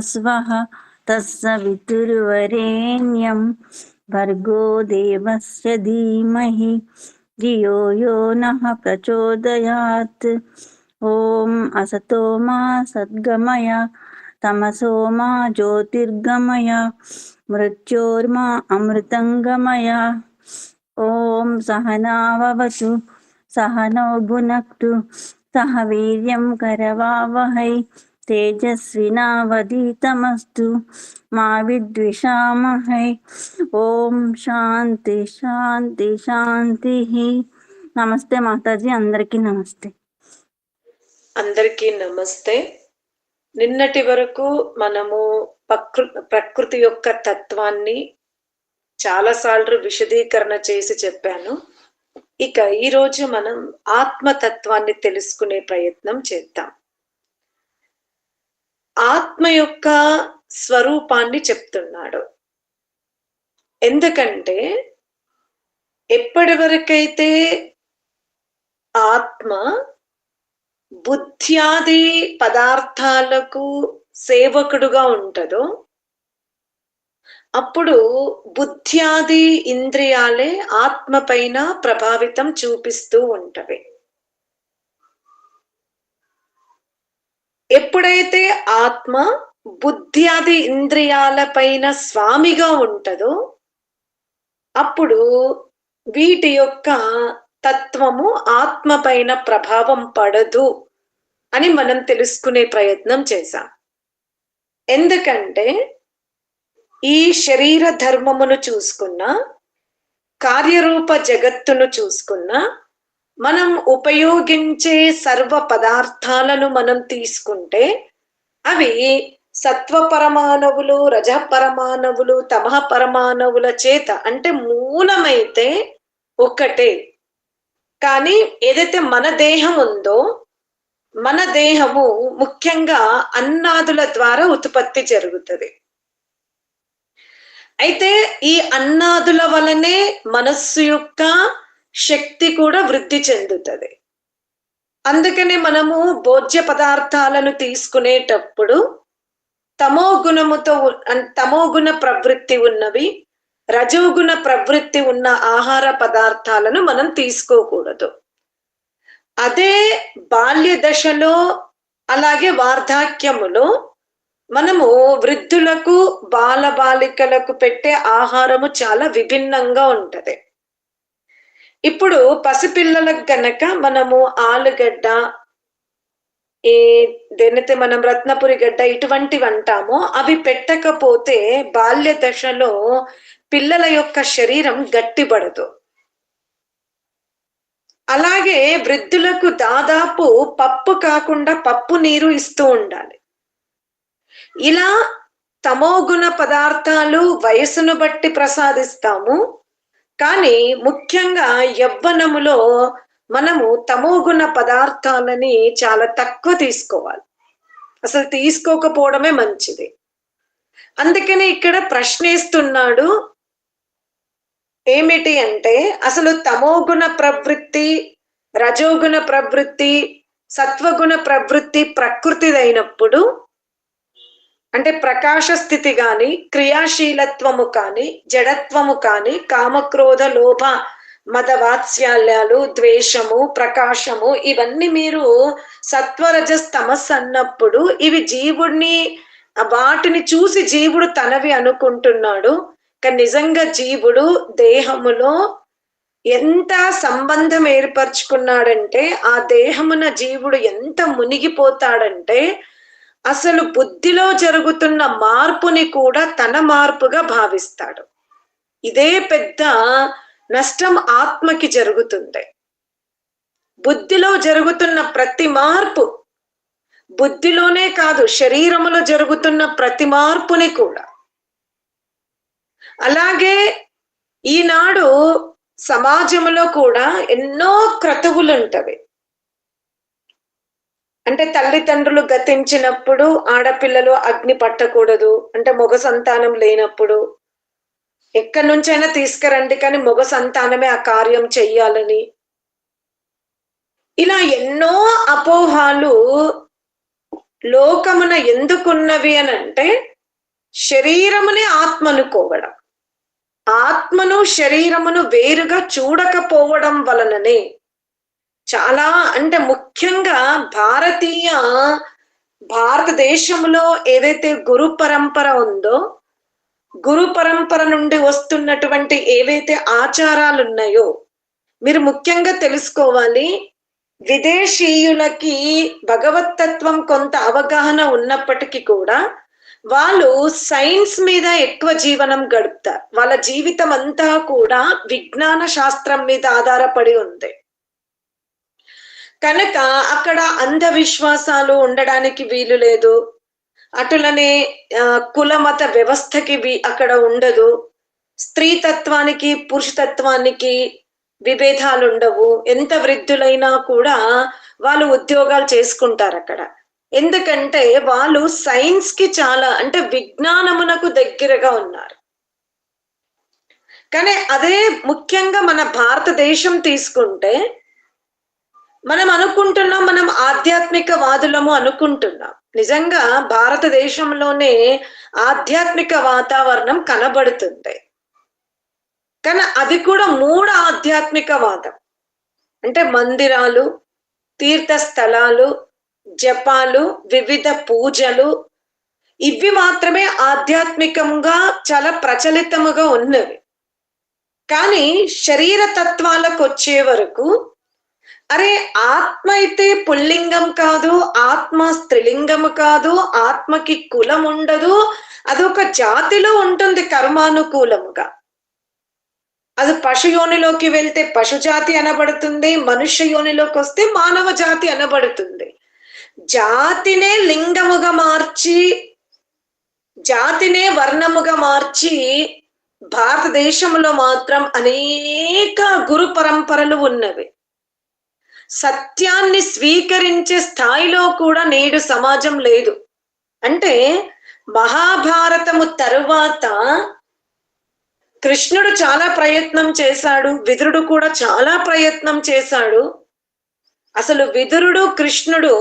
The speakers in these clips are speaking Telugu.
स्वः तत्सवितुर्वरेण्यं भर्गो देवस्य धीमहि धियो यो नः प्रचोदयात्। ॐ असतो मा सद्गमय तमसो मा ज्योतिर्गमय मृत्योर्मा अमृतंगमय। ॐ सहनाववतु सहनौ भुनक्तु सह वीर्यं करवावहै तेजस्विनावधीतमस्तु मा विद्विषावहै। ఓం శాంతి శాంతి శాంతి. నమస్తే మాతాజీ, అందరికీ నమస్తే. అందరికీ నమస్తే. నిన్నటి వరకు మనము ప్రకృతి యొక్క తత్వాన్ని చాలాసార్లు విశదీకరణ చేసి చెప్పాను. ఇక ఈరోజు మనం ఆత్మతత్వాన్ని తెలుసుకునే ప్రయత్నం చేద్దాం. ఆత్మ యొక్క స్వరూపాన్ని చెప్తున్నాడు. ఎందుకంటే ఎప్పటి వరకైతే ఆత్మ బుద్ధ్యాది పదార్థాలకు సేవకుడుగా ఉంటదో అప్పుడు బుద్ధ్యాది ఇంద్రియాలే ఆత్మ పైన ప్రభావితం చూపిస్తూ ఉంటవి. ఎప్పుడైతే ఆత్మ బుద్ధ్యాది ఇంద్రియాల పైన స్వామిగా ఉంటదో అప్పుడు వీటి యొక్క తత్వము ఆత్మ పైన ప్రభావం పడదు అని మనం తెలుసుకునే ప్రయత్నం చేశాం. ఎందుకంటే ఈ శరీర ధర్మమును చూసుకున్నా, కార్యరూప జగత్తును చూసుకున్నా, మనం ఉపయోగించే సర్వ పదార్థాలను మనం తీసుకుంటే అవి సత్వ పరమాణువులు, రజ పరమాణువులు, తమః పరమాణువుల చేత అంటే మూలమైతే ఒక్కటే. కానీ ఏదైతే మన దేహం ఉందో మన దేహము ముఖ్యంగా అన్నాదుల ద్వారా ఉత్పత్తి జరుగుతుంది. అయితే ఈ అన్నాదుల వలనే మనస్సు యొక్క శక్తి కూడా వృద్ధి చెందుతుంది. అందుకనే మనము భోజ్య పదార్థాలను తీసుకునేటప్పుడు తమోగుణ ప్రవృత్తి ఉన్నవి, రజోగుణ ప్రవృత్తి ఉన్న ఆహార పదార్థాలను మనం తీసుకోకూడదు. అదే బాల్య దశలో అలాగే వార్ధాక్యములో మనము వృద్ధులకు బాలబాలికలకు పెట్టే ఆహారము చాలా విభిన్నంగా ఉంటది. ఇప్పుడు పసిపిల్లలకు గనక మనము ఆలుగడ్డ, దేనైతే మనం రత్నపురి గడ్డ ఇటువంటివి అంటామో అవి పెట్టకపోతే బాల్య దశలో పిల్లల యొక్క శరీరం గట్టిపడదు. అలాగే వృద్ధులకు దాదాపు పప్పు కాకుండా పప్పు నీరు ఇస్తూ ఉండాలి. ఇలా తమోగుణ పదార్థాలు వయసును బట్టి ప్రసాదిస్తాము. కానీ ముఖ్యంగా యవ్వనములో మనము తమోగుణ పదార్థాలని చాలా తక్కువ తీసుకోవాలి. అసలు తీసుకోకపోవడమే మంచిది. అందుకని ఇక్కడ ప్రశ్నిస్తున్నాడు ఏమిటి అంటే, అసలు తమోగుణ ప్రవృత్తి, రజోగుణ ప్రవృత్తి, సత్వగుణ ప్రవృత్తి ప్రకృతిదైనప్పుడు అంటే ప్రకాశ స్థితి కానీ, క్రియాశీలత్వము కానీ, జడత్వము కానీ, కామక్రోధ లోభ మద వాత్సల్యాలు, ద్వేషము, ప్రకాశము ఇవన్నీ మీరు సత్వరజస్ తమస్సు అన్నప్పుడు ఇవి జీవుడిని, వాటిని చూసి జీవుడు తనవి అనుకుంటున్నాడు. కానీ నిజంగా జీవుడు దేహములో ఎంత సంబంధం ఏర్పరచుకున్నాడంటే ఆ దేహమున జీవుడు ఎంత మునిగిపోతాడంటే అసలు బుద్ధిలో జరుగుతున్న మార్పుని కూడా తన మార్పుగా భావిస్తాడు. ఇదే పెద్ద నష్టం ఆత్మకి జరుగుతుంది. బుద్ధిలో జరుగుతున్న ప్రతి మార్పు, బుద్ధిలోనే కాదు శరీరములో జరుగుతున్న ప్రతి మార్పుని కూడా. అలాగే ఈనాడు సమాజంలో కూడా ఎన్నో క్రతువులు ఉంటవి. అంటే తల్లిదండ్రులు గతించినప్పుడు ఆడపిల్లలు అగ్ని పట్టకూడదు, అంటే మగ సంతానం లేనప్పుడు ఎక్కడి నుంచైనా తీసుకురండి కానీ మగ సంతానమే ఆ కార్యం చెయ్యాలని, ఇలా ఎన్నో అపోహాలు లోకమున ఎందుకున్నవి అని అంటే శరీరముని ఆత్మ అనుకోవడం, ఆత్మను శరీరమును వేరుగా చూడకపోవడం వలననే చాలా అంటే ముఖ్యంగా భారతదేశంలో ఏదైతే గురు పరంపర ఉందో, గురు పరంపర నుండి వస్తున్నటువంటి ఏవైతే ఆచారాలు ఉన్నాయో, మీరు ముఖ్యంగా తెలుసుకోవాలి, విదేశీయులకి భగవతత్వం కొంత అవగాహన ఉన్నప్పటికీ కూడా వాళ్ళు సైన్స్ మీద ఎక్కువ జీవనం గడుపుతారు. వాళ్ళ జీవితం అంతా కూడా విజ్ఞాన శాస్త్రం మీద ఆధారపడి ఉంది కనుక అక్కడ అంధవిశ్వాసాలు ఉండడానికి వీలు లేదు. అటులనే కులమత వ్యవస్థకి అక్కడ ఉండదు. స్త్రీతత్వానికి పురుషతత్వానికి విభేదాలు ఉండవు. ఎంత వృద్ధులైనా కూడా వాళ్ళు ఉద్యోగాలు చేసుకుంటారు అక్కడ. ఎందుకంటే వాళ్ళు సైన్స్ కి చాలా అంటే విజ్ఞానమునకు దగ్గరగా ఉన్నారు. కానీ అదే ముఖ్యంగా మన భారతదేశం తీసుకుంటే మనం అనుకుంటున్నాం మనం ఆధ్యాత్మికవాదులము అనుకుంటున్నాం. నిజంగా భారతదేశంలోనే ఆధ్యాత్మిక వాతావరణం కనబడుతుంది. కానీ అది కూడా మూఢ ఆధ్యాత్మికవాదం. అంటే మందిరాలు, తీర్థస్థలాలు, జపాలు, వివిధ పూజలు, ఇవి మాత్రమే ఆధ్యాత్మికంగా చాలా ప్రచలితముగా ఉన్నవి. కానీ శరీర తత్వాలకు వచ్చే వరకు అరే ఆత్మ అయితే పుల్లింగం కాదు, ఆత్మ స్త్రీలింగము కాదు, ఆత్మకి కులం ఉండదు, అదొక జాతిలో ఉంటుంది కర్మానుకూలముగా. అది పశు యోనిలోకి వెళ్తే పశు జాతి అనబడుతుంది, మనుష్య యోనిలోకి వస్తే మానవ జాతి అనబడుతుంది. జాతినే లింగముగా మార్చి, జాతినే వర్ణముగా మార్చి భారతదేశంలో మాత్రం అనేక గురు పరంపరలు ఉన్నవి. సత్యాన్ని స్వీకరించే స్థాయిలో కూడా నేడు సమాజం లేదు. అంటే మహాభారతము తరువాత కృష్ణుడు చాలా ప్రయత్నం చేశాడు, విదురుడు కూడా చాలా ప్రయత్నం చేశాడు. అసలు విదురుడు కృష్ణుడు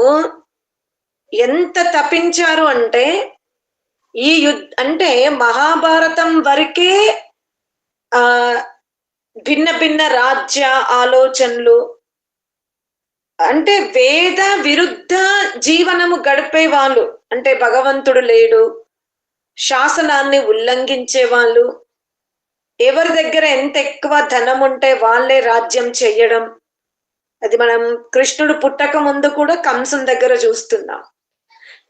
ఎంత తపించారు అంటే ఈ అంటే మహాభారతం వరకే భిన్న భిన్న రాజ్య ఆలోచనలు, అంటే వేద విరుద్ధ జీవనము గడిపే వాళ్ళు, అంటే భగవంతుడు లేడు, శాసనాన్ని ఉల్లంఘించే వాళ్ళు, ఎవరి దగ్గర ఎంత ఎక్కువ ధనం ఉంటే వాళ్ళే రాజ్యం చెయ్యడం. అది మనం కృష్ణుడు పుట్టక ముందు కూడా కంసం దగ్గర చూస్తున్నాం.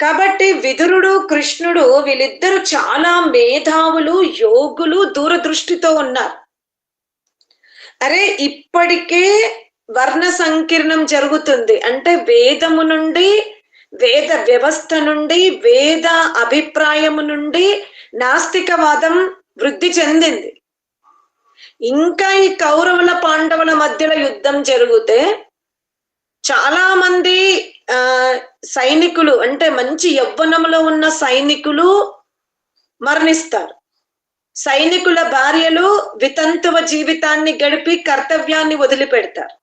కాబట్టి విదురుడు కృష్ణుడు వీళ్ళిద్దరూ చాలా మేధావులు, యోగులు, దూరదృష్టితో ఉన్నారు. అరే ఇప్పటికే వర్ణ సంకీర్ణం జరుగుతుంది. అంటే వేదము నుండి, వేద వ్యవస్థ నుండి, వేద అభిప్రాయము నుండి నాస్తికవాదం వృద్ధి చెందింది. ఇంకా ఈ కౌరవుల పాండవుల మధ్యలో యుద్ధం జరిగితే చాలా మంది సైనికులు, అంటే మంచి యవ్వనంలో ఉన్న సైనికులు మరణిస్తారు. సైనికుల భార్యలు వితంతువ జీవితాన్ని గడిపి కర్తవ్యాన్ని వదిలిపెడతారు.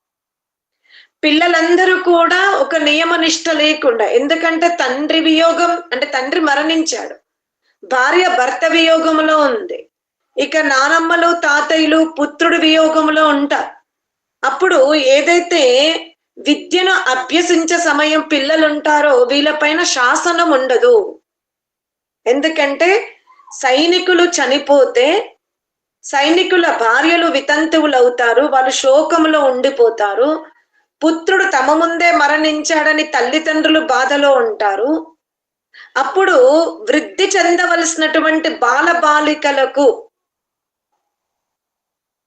పిల్లలందరూ కూడా ఒక నియమనిష్ట లేకుండా, ఎందుకంటే తండ్రి వియోగం, అంటే తండ్రి మరణించాడు, భార్య భర్త వియోగంలో ఉంది, ఇక నానమ్మలు తాతయ్యలు పుత్రుడి వియోగంలో ఉంటారు. అప్పుడు ఏదైతే విద్యను అభ్యసించే సమయం పిల్లలు ఉంటారో వీళ్ళపైన శాసనం ఉండదు. ఎందుకంటే సైనికులు చనిపోతే సైనికుల భార్యలు వితంతువులు అవుతారు, వాళ్ళు శోకంలో ఉండిపోతారు. పుత్రుడు తమ ముందే మరణించాడని తల్లిదండ్రులు బాధలో ఉంటారు. అప్పుడు వృద్ధి చెందవలసినటువంటి బాలబాలికలకు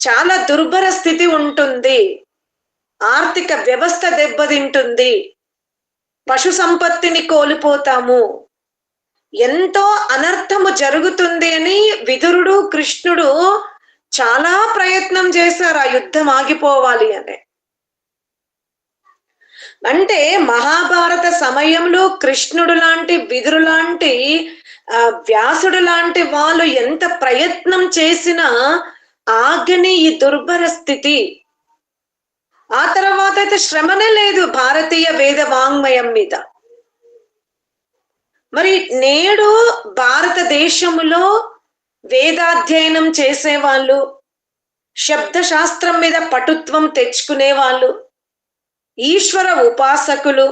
చాలా దుర్భర స్థితి ఉంటుంది, ఆర్థిక వ్యవస్థ దెబ్బతింటుంది, పశు సంపత్తిని కోల్పోతాము, ఎంతో అనర్థము జరుగుతుంది అని విదురుడు కృష్ణుడు చాలా ప్రయత్నం చేశారు ఆ యుద్ధం ఆగిపోవాలి అని. అంటే మహాభారత సమయంలో కృష్ణుడు లాంటి, విదురు లాంటి, వ్యాసుడు లాంటి వాళ్ళు ఎంత ప్రయత్నం చేసినా ఆగని ఈ దుర్భర స్థితి. ఆ తర్వాత అయితే శ్రమనే లేదు భారతీయ వేద వాంగ్మయం మీద. మరి నేడు భారతదేశంలో వేదాధ్యయనం చేసేవాళ్ళు, శబ్దశాస్త్రం మీద పటుత్వం తెచ్చుకునే వాళ్ళు, ఈశ్వర ఉపాసకులు,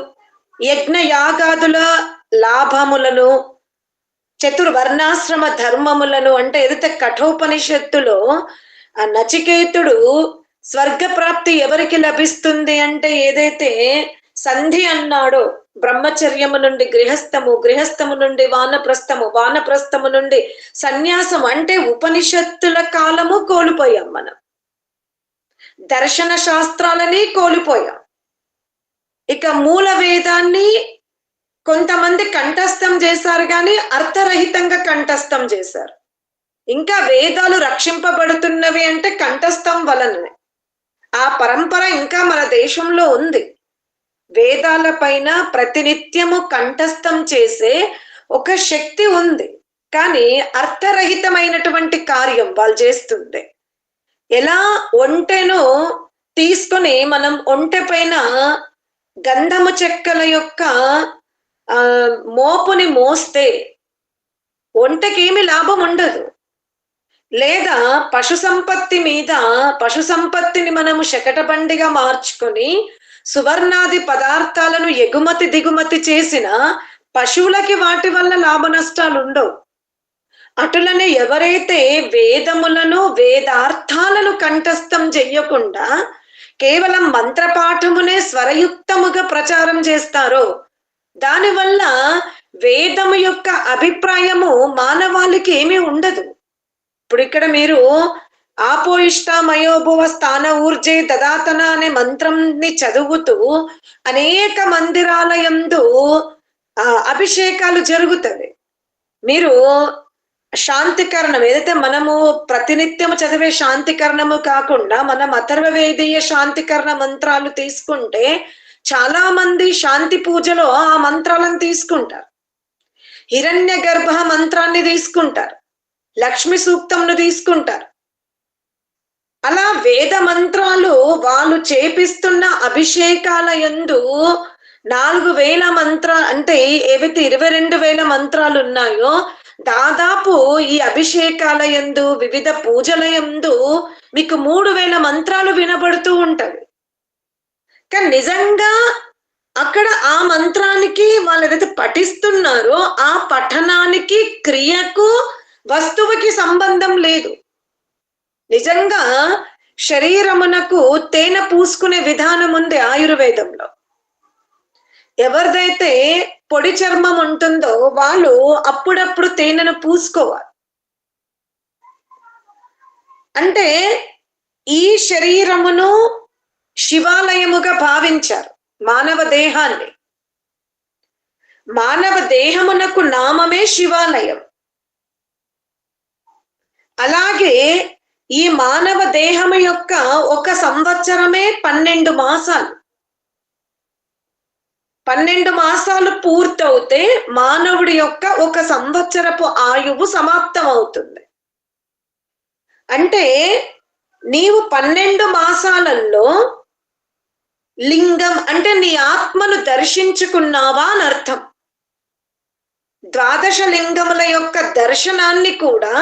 యజ్ఞయాగాదుల లాభములను, చతుర్వర్ణాశ్రమ ధర్మములను, అంటే ఏదైతే కఠోపనిషత్తులో ఆ నచికేతుడు స్వర్గప్రాప్తి ఎవరికి లభిస్తుంది అంటే ఏదైతే సంధి అన్నాడో, బ్రహ్మచర్యము నుండి గృహస్థము, గృహస్థము నుండి వానప్రస్థము, వానప్రస్థము నుండి సన్యాసం, అంటే ఉపనిషత్తుల కాలము కోల్పోయాం మనం, దర్శన శాస్త్రాలని కోల్పోయాం. ఇక మూల వేదాన్ని కొంతమంది కంఠస్థం చేశారు కానీ అర్థరహితంగా కంఠస్థం చేశారు. ఇంకా వేదాలు రక్షింపబడుతున్నవి అంటే కంఠస్థం వలననే. ఆ పరంపర ఇంకా మన దేశంలో ఉంది. వేదాల పైన ప్రతినిత్యము కంఠస్థం చేసే ఒక శక్తి ఉంది, కానీ అర్థరహితమైనటువంటి కార్యం వాళ్ళు చేస్తుంది. ఎలా ఒంటెను తీసుకొని మనం ఒంటె పైన గంధము చెక్కల యొక్క మోపుని మోస్తే ఒంటకేమి లాభం ఉండదు. లేదా పశు సంపత్తి మీద, పశు సంపత్తిని మనము శకటబండిగా మార్చుకొని సువర్ణాది పదార్థాలను ఎగుమతి దిగుమతి చేసిన పశువులకి వాటి వల్ల లాభ నష్టాలు ఉండవు. అటులనే ఎవరైతే వేదములను, వేదార్థాలను కంఠస్థం చెయ్యకుండా కేవలం మంత్రపాఠమునే స్వరయుక్తముగా ప్రచారం చేస్తారో, దానివల్ల వేదము యొక్క అభిప్రాయము మానవాళికి ఏమీ ఉండదు. ఇప్పుడు ఇక్కడ మీరు ఆపోయిష్ట మయోభువ స్థాన ఊర్జే దదాతన అనే మంత్రంని చదువుతూ అనేక మందిరాలయందు అభిషేకాలు జరుగుతవి. మీరు శాంతికరణం ఏదైతే మనము ప్రతినిత్యము చదివే శాంతికరణము కాకుండా మనం అథర్వవేదీయ శాంతికరణ మంత్రాలు తీసుకుంటే చాలా మంది శాంతి పూజలో ఆ మంత్రాలను తీసుకుంటారు. హిరణ్య గర్భ మంత్రాన్ని తీసుకుంటారు, లక్ష్మి సూక్తంను తీసుకుంటారు. అలా వేద మంత్రాలు వాళ్ళు చేపిస్తున్న అభిషేకాల యందు 4000 అంటే ఏవైతే 22,000 మంత్రాలు ఉన్నాయో, దాదాపు ఈ అభిషేకాల యందు, వివిధ పూజల యందు మీకు 3000 మంత్రాలు వినబడుతూ ఉంటవి. కానీ నిజంగా అక్కడ ఆ మంత్రానికి వాళ్ళు ఏదైతే పఠిస్తున్నారో ఆ పఠనానికి, క్రియకు, వస్తువుకి సంబంధం లేదు. నిజంగా శరీరమునకు తేనె పూసుకునే విధానం ఉంది ఆయుర్వేదంలో. ఎవరిదైతే పొడి చర్మం ఉంటుందో వాళ్ళు అప్పుడప్పుడు తేనెను పూసుకోవాలి. అంటే ఈ శరీరమును శివాలయముగా భావించారు, మానవ దేహాన్ని. మానవ దేహమునకు నామమే శివాలయం. అలాగే ఈ మానవ దేహము యొక్క 1 సంవత్సరమే 12 మాసాలు. 12 మాసాలు పూర్తవుతే మానవుడి యొక్క 1 సంవత్సరపు ఆయువు సమాప్తం అవుతుంది. అంటే నీవు 12 మాసాలలో లింగం అంటే నీ ఆత్మను దర్శించుకున్నావా అని అర్థం. 12 లింగముల యొక్క దర్శనాన్ని కూడా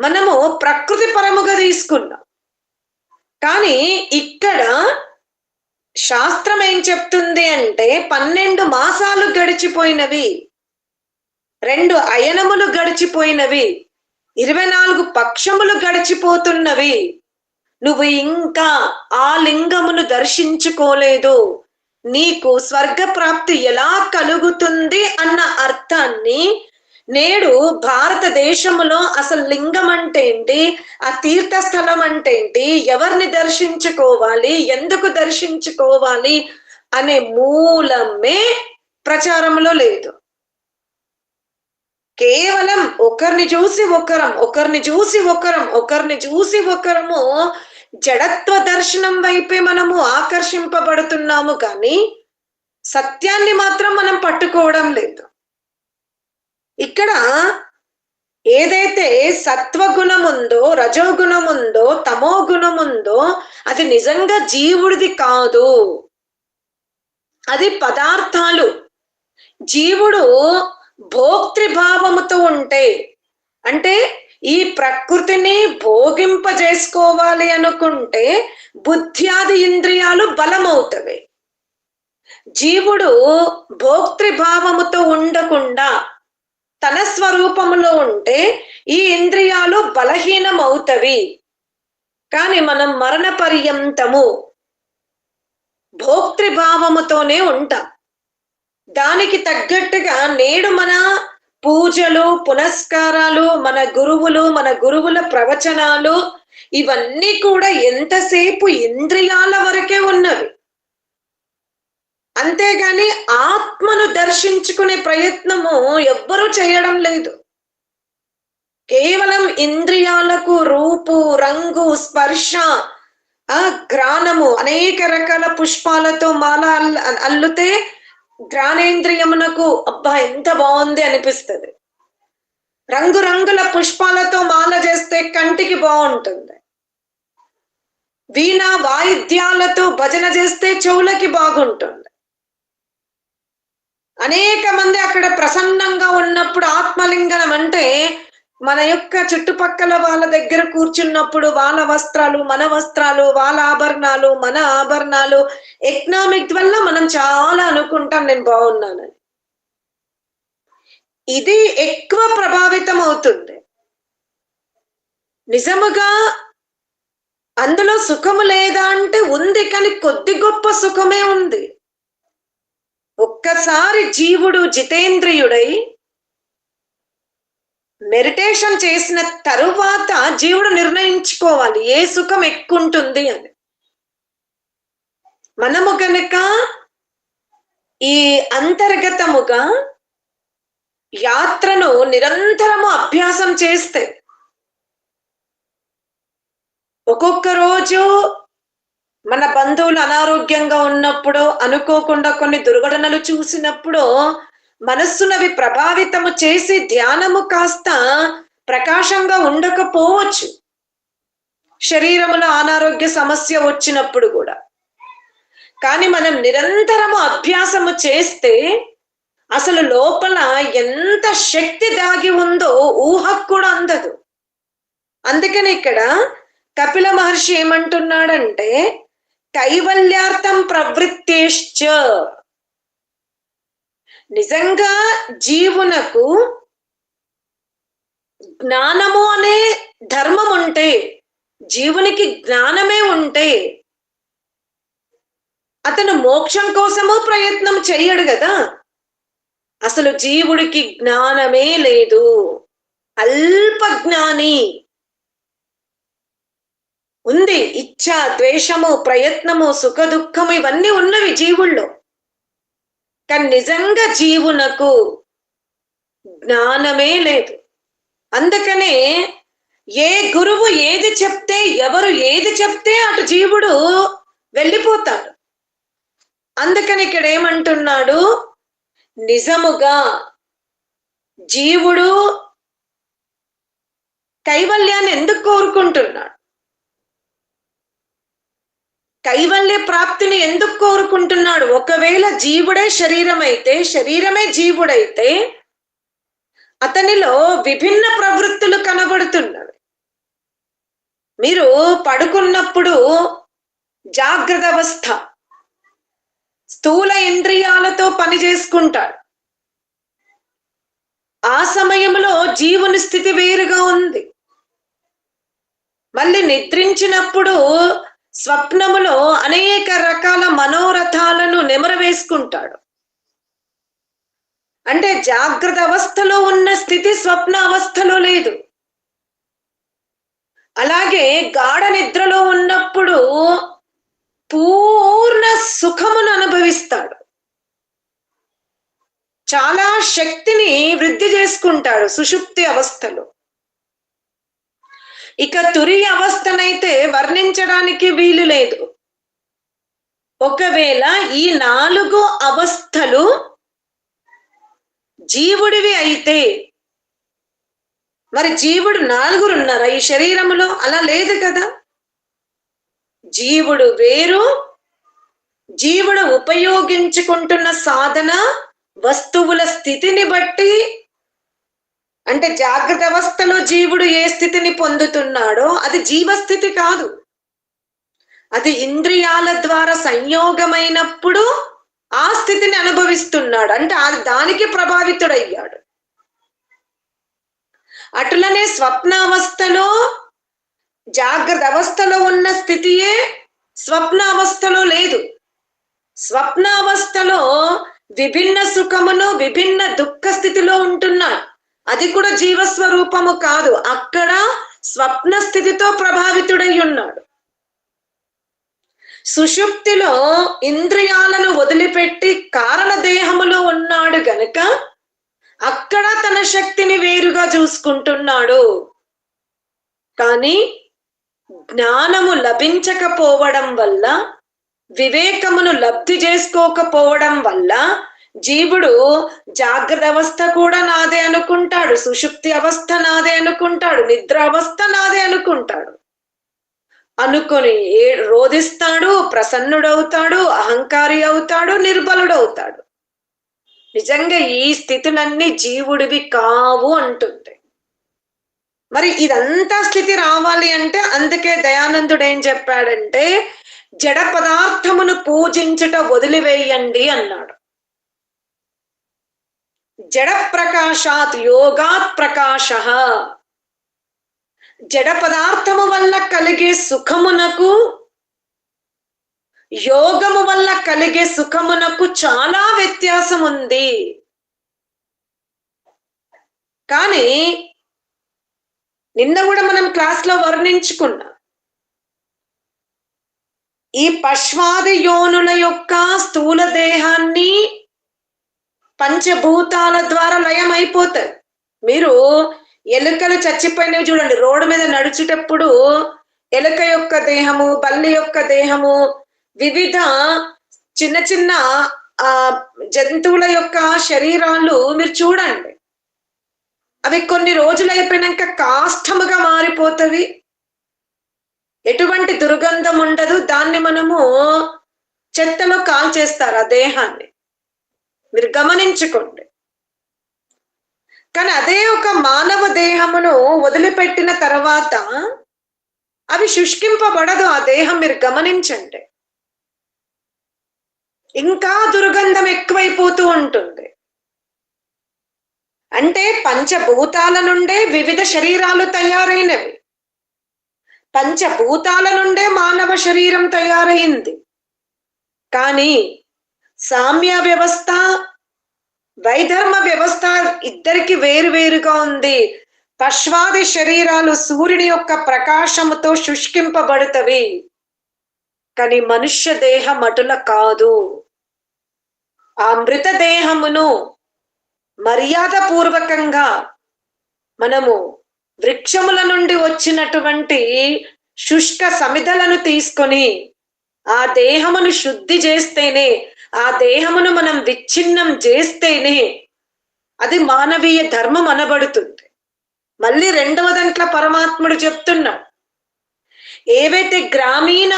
మనము ప్రకృతి పరముగా తీసుకున్నాం. కానీ ఇక్కడ శాస్త్రం ఏం చెప్తుంది అంటే 12 మాసాలు గడిచిపోయినవి, 2 అయనములు గడిచిపోయినవి, 24 పక్షములు గడిచిపోతున్నవి, నువ్వు ఇంకా ఆ లింగమును దర్శించుకోలేదు, నీకు స్వర్గ ప్రాప్తి ఎలా కలుగుతుంది అన్న అర్థాన్ని నేడు భారతదేశంలో అసలు లింగం అంటే ఏంటి, ఆ తీర్థస్థలం అంటే ఏంటి, ఎవరిని దర్శించుకోవాలి, ఎందుకు దర్శించుకోవాలి అనే మూలమే ప్రచారంలో లేదు. కేవలం ఒకరిని చూసి ఒకరము జడత్వ దర్శనం వైపే మనము ఆకర్షింపబడుతున్నాము, కానీ సత్యాన్ని మాత్రం మనం పట్టుకోవడం లేదు. ఇక్కడ ఏదైతే సత్వగుణం ఉందో, రజోగుణం ఉందో, తమో గుణం ఉందో అది నిజంగా జీవుడిది కాదు, అది పదార్థాలు. జీవుడు భోక్తృభావముతో ఉంటే, అంటే ఈ ప్రకృతిని భోగింపజేసుకోవాలి అనుకుంటే బుద్ధ్యాది ఇంద్రియాలు బలమవుతవి. జీవుడు భోక్తృభావముతో ఉండకుండా తన స్వరూపములో ఉంటే ఈ ఇంద్రియాలు బలహీనమవుతవి. కానీ మనం మరణ పర్యంతము భోక్తృభావముతోనే ఉంటాం. దానికి తగ్గట్టుగా నేడు మన పూజలు, పునస్కారాలు, మన గురువుల ప్రవచనాలు ఇవన్నీ కూడా ఎంతసేపు ఇంద్రియాల వరకే ఉన్నవి. అంతేగాని ఆత్మను దర్శించుకునే ప్రయత్నము ఎవ్వరూ చేయడం లేదు. కేవలం ఇంద్రియాలకు రూపు, రంగు, స్పర్శ, ఘ్రాణము, అనేక రకాల పుష్పాలతో మాల అల్లుతే ఘ్రాణేంద్రియమునకు అబ్బా ఎంత బాగుంది అనిపిస్తుంది. రంగురంగుల పుష్పాలతో మాల చేస్తే కంటికి బాగుంటుంది. వీణ వాయిద్యాలతో భజన చేస్తే చెవులకి బాగుంటుంది. అనేక మంది అక్కడ ప్రసన్నంగా ఉన్నప్పుడు ఆత్మలింగనం అంటే మన యొక్క చుట్టుపక్కల వాళ్ళ దగ్గర కూర్చున్నప్పుడు వాళ్ళ వస్త్రాలు మన వస్త్రాలు, వాళ్ళ ఆభరణాలు మన ఆభరణాలు, ఎకనామిక్ వల్ల మనం చాలా అనుకుంటాం నేను బాగున్నానని. ఇది ఎక్కువ ప్రభావితం అవుతుంది. నిజముగా అందులో సుఖము లేదా అంటే ఉంది, కానీ కొద్ది గొప్ప సుఖమే ఉంది. ఒక్కసారి జీవుడు జితేంద్రియుడై మెడిటేషన్ చేసిన తరువాత జీవుడు నిర్ణయించుకోవాలి ఏ సుఖం ఎక్కువ ఉంటుంది అని. మనము గనక ఈ అంతర్గతముగా యాత్రను నిరంతరము అభ్యాసం చేస్తే ఒక్కొక్క రోజు మన బంధువులు అనారోగ్యంగా ఉన్నప్పుడు, అనుకోకుండా కొన్ని దుర్ఘటనలు చూసినప్పుడు మనస్సునవి ప్రభావితము చేసి ధ్యానము కాస్త ప్రకాశంగా ఉండకపోవచ్చు. శరీరములో అనారోగ్య సమస్య వచ్చినప్పుడు కూడా. కానీ మనం నిరంతరము అభ్యాసము చేస్తే అసలు లోపల ఎంత శక్తి దాగి ఉందో ఊహకు కూడా అందదు. అందుకని ఇక్కడ కపిల మహర్షి ఏమంటున్నాడంటే కైవల్యార్థం ప్రవృత్తేశ్చ. నిజంగా జీవునకు జ్ఞానము అనే ధర్మం ఉంటే, జీవునికి జ్ఞానమే ఉంటే అతను మోక్షం కోసము ప్రయత్నం చెయ్యడు కదా. అసలు జీవుడికి జ్ఞానమే లేదు, అల్ప జ్ఞాని. ఉంది ఇచ్ఛ, ద్వేషము, ప్రయత్నము, సుఖ దుఃఖము ఇవన్నీ ఉన్నవి జీవుల్లో. కానీ నిజంగా జీవునకు జ్ఞానమే లేదు. అందుకనే ఏ గురువు ఏది చెప్తే, ఎవరు ఏది చెప్తే అటు జీవుడు వెళ్ళిపోతాడు. అందుకని ఇక్కడ ఏమంటున్నాడు, నిజముగా జీవుడు కైవల్యాన్ని ఎందుకు కోరుకుంటున్నాడు, కైవల్య ప్రాప్తిని ఎందుకు కోరుకుంటున్నాడు? ఒకవేళ జీవుడే శరీరం అయితే, శరీరమే జీవుడైతే అతనిలో విభిన్న ప్రవృత్తులు కనబడుతున్నవి. మీరు పడుకున్నప్పుడు జాగ్రత్త అవస్థ స్థూల ఇంద్రియాలతో పని చేసుకుంటాడు. ఆ సమయంలో జీవుని స్థితి వేరుగా ఉంది. మళ్ళీ నిద్రించినప్పుడు స్వప్నములో అనేక రకాల మనోరథాలను నెమరవేసుకుంటాడు. అంటే జాగ్రత్త అవస్థలో ఉన్న స్థితి స్వప్న అవస్థలో లేదు. అలాగే గాఢ నిద్రలో ఉన్నప్పుడు పూర్ణ సుఖమును అనుభవిస్తాడు. చాలా శక్తిని వృద్ధి చేసుకుంటాడు సుషుప్తి అవస్థలో. ఇక తురియ అవస్థనైతే వర్ణించడానికి వీలు లేదు. ఒకవేళ ఈ 4 అవస్థలు జీవుడివి అయితే, మరి జీవుడు 4 ఉన్నారా ఈ శరీరములో? అలా లేదు కదా. జీవుడు వేరు, జీవుడు ఉపయోగించుకుంటున్న సాధన వస్తువుల స్థితిని బట్టి, అంటే జాగ్రత్త అవస్థలో జీవుడు ఏ స్థితిని పొందుతున్నాడో అది జీవస్థితి కాదు, అది ఇంద్రియాల ద్వారా సంయోగమైనప్పుడు ఆ స్థితిని అనుభవిస్తున్నాడు, అంటే దానికి ప్రభావితుడయ్యాడు. అటులనే స్వప్నావస్థలో జాగ్రత్త అవస్థలో ఉన్న స్థితియే స్వప్నావస్థలో లేదు. స్వప్నావస్థలో విభిన్న సుఖమును విభిన్న దుఃఖ స్థితిలో ఉంటున్నాడు, అది కూడా జీవస్వరూపము కాదు, అక్కడ స్వప్న స్థితితో ప్రభావితుడై ఉన్నాడు. సుషుప్తిలో ఇంద్రియాలను వదిలిపెట్టి కారణ దేహములో ఉన్నాడు గనుక అక్కడ తన శక్తిని వేరుగా చూసుకుంటున్నాడు. కానీ జ్ఞానము లభించకపోవడం వల్ల, వివేకమును లబ్ధి చేసుకోకపోవడం వల్ల జీవుడు జాగ్రత్త అవస్థ కూడా నాదే అనుకుంటాడు, సుషుప్తి అవస్థ నాదే అనుకుంటాడు, నిద్ర అవస్థ నాదే అనుకుంటాడు. అనుకొని రోధిస్తాడు, ప్రసన్నుడవుతాడు, అహంకారి అవుతాడు, నిర్బలుడవుతాడు. నిజంగా ఈ స్థితులన్నీ జీవుడివి కావు అంటుంది. మరి ఇదంతా స్థితి రావాలి అంటే అందుకే దయానందుడు ఏం చెప్పాడంటే జడ పదార్థమును పూజించుట వదిలివేయండి అన్నాడు. జడ ప్రకాశాత్ యోగాత్ ప్రకాశ. జడ పదార్థము వల్ల కలిగే సుఖమునకు, యోగము వల్ల కలిగే సుఖమునకు చాలా వ్యత్యాసం ఉంది. కానీ నిన్న కూడా మనం క్లాస్లో వర్ణించుకున్నాం, ఈ పశ్వాది యోనుల యొక్క స్థూల దేహాన్ని పంచభూతాల ద్వారా లయం అయిపోతాయి. మీరు ఎలుకలు చచ్చిపోయినవి చూడండి, రోడ్డు మీద నడిచేటప్పుడు ఎలుక యొక్క దేహము, బల్లి యొక్క దేహము, వివిధ చిన్న చిన్న జంతువుల యొక్క శరీరాలు మీరు చూడండి, అవి కొన్ని రోజులు అయిపోయినాక కాష్టముగా మారిపోతవి, ఎటువంటి దుర్గంధం ఉండదు, దాన్ని మనము చెత్తలో కాల్చేస్తారు ఆ దేహాన్ని, మీరు గమనించుకోండి. కానీ అదే ఒక మానవ దేహమును వదిలిపెట్టిన తర్వాత అవి శుష్కింపబడదు ఆ దేహం, మీరు గమనించండి, ఇంకా దుర్గంధం ఎక్కువైపోతూ ఉంటుంది. అంటే పంచభూతాల నుండే వివిధ శరీరాలు తయారైనవి, పంచభూతాల నుండే మానవ శరీరం తయారైంది. కానీ సామ్య వ్యవస్థ, వైధర్మ వ్యవస్థ ఇద్దరికి వేరువేరుగా ఉంది. పశ్వాది శరీరాలు సూర్యుని యొక్క ప్రకాశముతో శుష్కింపబడుతవి, కానీ మనుష్య దేహం అటుల కాదు. ఆ మృతదేహమును మర్యాద పూర్వకంగా మనము వృక్షముల నుండి వచ్చినటువంటి శుష్క సమిధలను తీసుకొని ఆ దేహమును శుద్ధి చేస్తేనే, ఆ దేహమును మనం విచ్ఛిన్నం చేస్తేనే అది మానవీయ ధర్మం అనబడుతుంది. మళ్ళీ రెండవ దాంట్లో పరమాత్ముడు చెప్తున్నాడు, ఏవైతే గ్రామీణ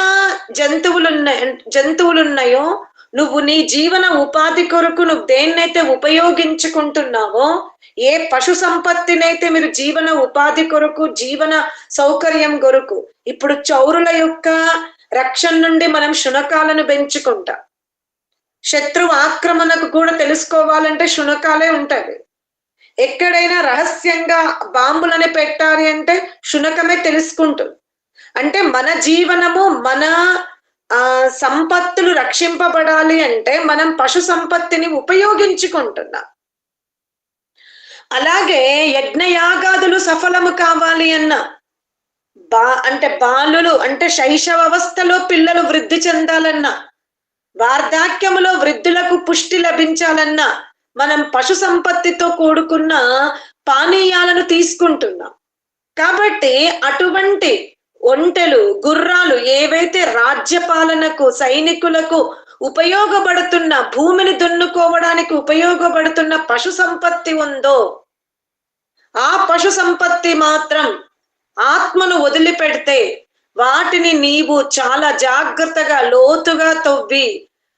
జంతువులున్నాయో నువ్వు నీ జీవన ఉపాధి కొరకు నువ్వు దేన్నైతే ఉపయోగించుకుంటున్నావో, ఏ పశు సంపత్తినైతే మీరు జీవన ఉపాధి కొరకు, జీవన సౌకర్యం కొరకు, ఇప్పుడు చౌరుల యొక్క రక్షణ నుండి మనం శునకాలను పెంచుకుంటాం. శత్రువు ఆక్రమణకు కూడా తెలుసుకోవాలంటే శునకాలే ఉంటది. ఎక్కడైనా రహస్యంగా బాంబులని పెట్టాలి అంటే శునకమే తెలుసుకుంటుంది. అంటే మన జీవనము, మన సంపత్తులు రక్షింపబడాలి అంటే మనం పశు సంపత్తిని ఉపయోగించుకుంటున్నాం. అలాగే యజ్ఞయాగాదులు సఫలము కావాలి అన్నా, అంటే బాలులు అంటే శైశవ అవస్థలో పిల్లలు వృద్ధి చెందాలన్నా, వార్ధాక్యములో వృద్ధులకు పుష్టి లభించాలన్నా మనం పశు సంపత్తితో కూడుకున్న పానీయాలను తీసుకుంటున్నాం. కాబట్టి అటువంటి ఒంటెలు, గుర్రాలు ఏవైతే రాజ్యపాలనకు, సైనికులకు ఉపయోగపడుతున్న, భూమిని దున్నుకోవడానికి ఉపయోగపడుతున్న పశు సంపత్తి ఉందో, ఆ పశు సంపత్తి మాత్రం ఆత్మను వదిలిపెడితే వాటిని నీవు చాలా జాగ్రత్తగా లోతుగా తవ్వి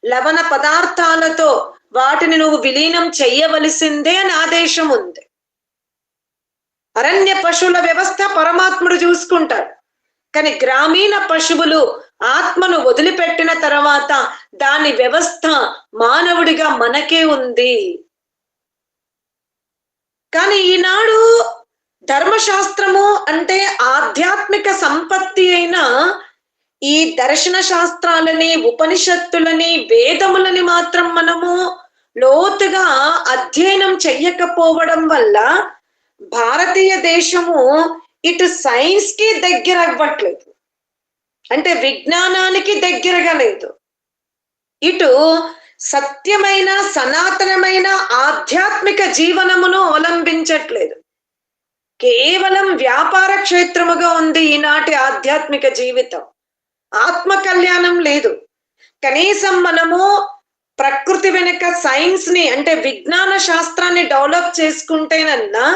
లవణ పదార్థాలతో వాటిని నువ్వు విలీనం చెయ్యవలసిందే అని ఆదేశం ఉంది. అరణ్య పశువుల వ్యవస్థ పరమాత్ముడు చూసుకుంటాడు, కానీ గ్రామీణ పశువులు ఆత్మను వదిలిపెట్టిన తర్వాత దాని వ్యవస్థ మానవుడిగా మనకే ఉంది. కానీ ఈనాడు ధర్మశాస్త్రము అంటే ఆధ్యాత్మిక సంపత్తి అయిన ఈ దర్శన శాస్త్రాలని, ఉపనిషత్తులని, వేదములని మాత్రం మనము లోతుగా అధ్యయనం చెయ్యకపోవడం వల్ల భారతీయ దేశము ఇటు సైన్స్ కి దగ్గర అవ్వట్లేదు, అంటే విజ్ఞానానికి దగ్గరగా లేదు, ఇటు సత్యమైన సనాతనమైన ఆధ్యాత్మిక జీవనమును అవలంబించట్లేదు. కేవలం వ్యాపార క్షేత్రముగా ఉంది ఈనాటి ఆధ్యాత్మిక జీవితం. ఆత్మ కళ్యాణం లేదు. కనీసం మనము ప్రకృతి వెనుక సైన్స్ ని అంటే విజ్ఞాన శాస్త్రాన్ని డెవలప్ చేసుకుంటేనన్నా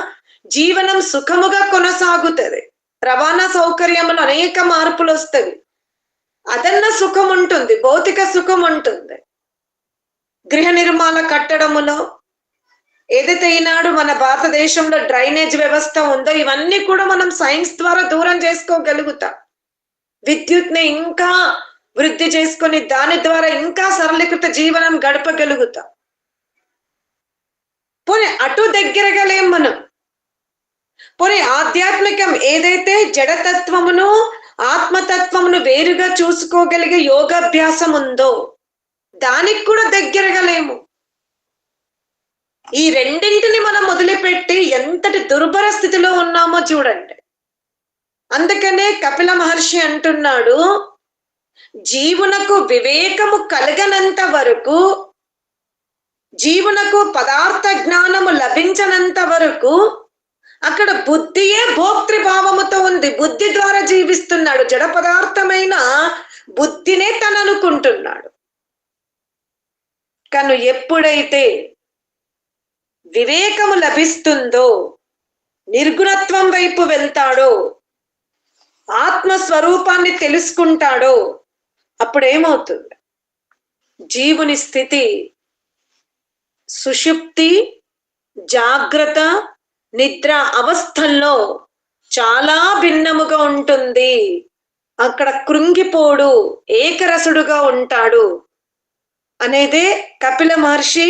జీవనం సుఖముగా కొనసాగుతుంది. రవాణా సౌకర్యములు అనేక మార్పులు వస్తాయి, అదన్న సుఖం ఉంటుంది, భౌతిక సుఖం ఉంటుంది. గృహ నిర్మాణ కట్టడములో ఏదైతే ఈనాడు మన భారతదేశంలో డ్రైనేజ్ వ్యవస్థ ఉందో ఇవన్నీ కూడా మనం సైన్స్ ద్వారా దూరం చేసుకోగలుగుతాం. విద్యుత్ని ఇంకా వృద్ధి చేసుకొని దాని ద్వారా ఇంకా సరళీకృత జీవనం గడపగలుగుతాం. పోనీ అటు దగ్గరగా లేం మనం. పోనీ ఆధ్యాత్మికం ఏదైతే జడతత్వమును ఆత్మతత్వమును వేరుగా చూసుకోగలిగే యోగాభ్యాసం ఉందో దానికి కూడా దగ్గరగా లేము. ఈ రెండింటిని మనం మొదలుపెట్టి ఎంతటి దుర్భర స్థితిలో ఉన్నామో చూడండి. అందుకనే కపిల మహర్షి అంటున్నాడు, జీవునకు వివేకము కలగనంత వరకు, జీవునకు పదార్థ జ్ఞానము లభించనంత వరకు అక్కడ బుద్ధియే భోక్తృభావముతో ఉంది. బుద్ధి ద్వారా జీవిస్తున్నాడు, జడ పదార్థమైన బుద్ధినే తను అనుకుంటున్నాడు. కానీ ఎప్పుడైతే వివేకము లభిస్తుందో, నిర్గుణత్వం వైపు వెళ్తాడో, ఆత్మస్వరూపాన్ని తెలుసుకుంటాడో అప్పుడేమవుతుంది? జీవుని స్థితి సుషుప్తి, జాగ్రత్త, నిద్ర అవస్థల్లో చాలా భిన్నముగా ఉంటుంది. అక్కడ కృంగిపోడు, ఏకరసుడుగా ఉంటాడు అనేదే కపిల మహర్షి